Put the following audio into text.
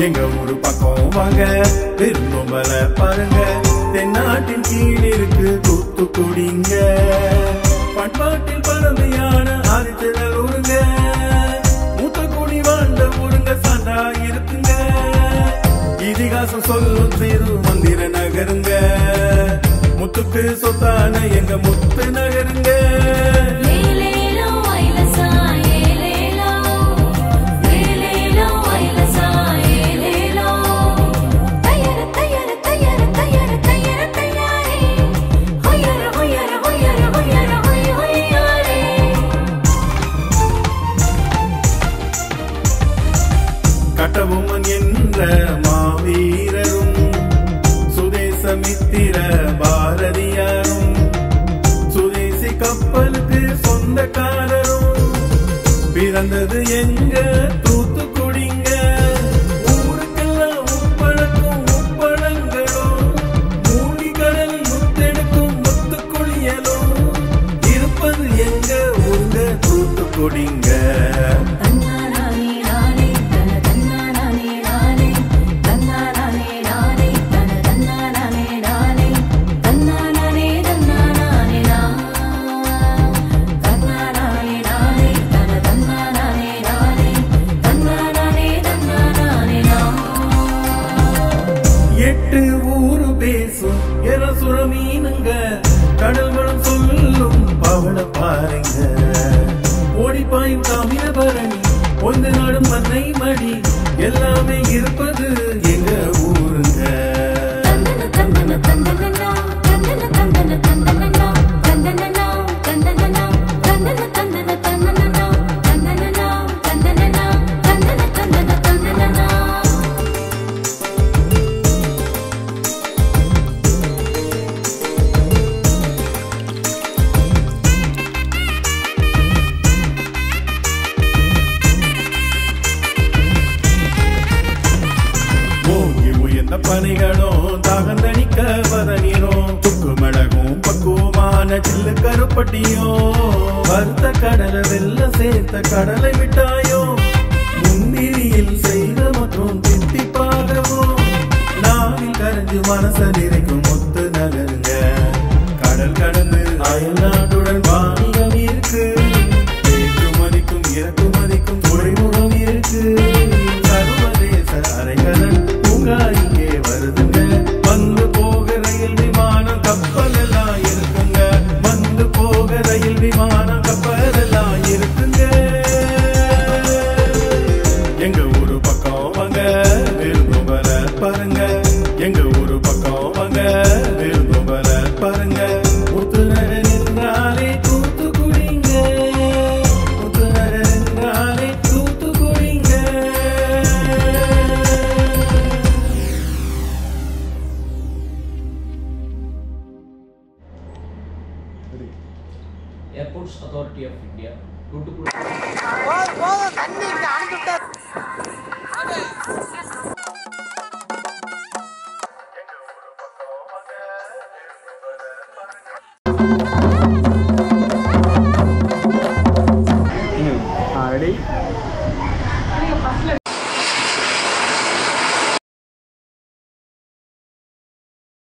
எங்க ஊரு பக்கம் வாங்க விருந்தோம்பல பாருங்க தென்னாட்டின் கீழ் இருக்கு தூத்துக்குடிங்க பண்பாட்டில் பழமையான ஆதிச்சல் ஊருங்க மூத்தக்குடி வாழ்ந்த ஊருங்க சான்றா இருக்குங்க இதிகாசம் சொல்லும் சிறு மந்திர நகருங்க முத்துக்கு சொத்தான எங்க முத்து நகருங்க கட்டபொம்மன் என்ற மாவீரரும் சுதேசமித்திர பாரதியாரும் சுதேசி கப்பலுக்கு சொந்தக்காரரும் பிறந்தது எங்க தூத்துக்குடிங்க ஊருக்கெல்லாம் உப்பழக்கும் உப்பழங்களும் மூடி கடல் முத்தெடுக்கும் முத்துக்குளியலும் இருப்பது எங்க ஊருங்க தூத்துக்குடிங்க எட்டு ஊரு பேசும் எரசுர மீனுங்க கடல் வளம் சொல்லும் பவள பாருங்க ஓடிப்பாயும் தாமிரபரணி ஒன்று நாடும் மண்ணை மடி எல்லாமே இருப்பது எங்க ஊருங்க பணிகளும் தாகந்தணிக்க பதனிரும் துக்கு மிளகும் பக்குவமான சில்லு கருப்பட்டியோ வறுத்த கடலை வெல்ல சேர்த்த கடலை விட்டாயோ முந்திரியில் செய்த மற்றும் தித்திப்பாகவும் நாவில் கரைஞ்சு மனச நிறைக்கும் முத்து நகருங்க கடல் கடந்து அயல் நாட்டுடன் வாணிகம் இருக்கு ஏற்றுமதிக்கும் இறக்குமதிக்கும் துறைமுகம் இருக்கு சர்வதேச அரைகடல் இங்கே வருதுங்க வந்து போக ரயில் விமானம் கப்பல் எல்லாம் இருக்குங்க வந்து போக ரயில் விமானம் கப்பல் எல்லாம் இருக்குங்க எங்க ஊரு பக்கம் வாங்க விருந்தோம்பல பாருங்க எங்க ஊரு பக்கம் வாங்க விருந்தோம்பல பாருங்க முத்துநகர் என்றாலே தூத்துக்குடிங்க முத்துநகர் என்றாலே தூத்துக்குடிங்க Airports Authority of India.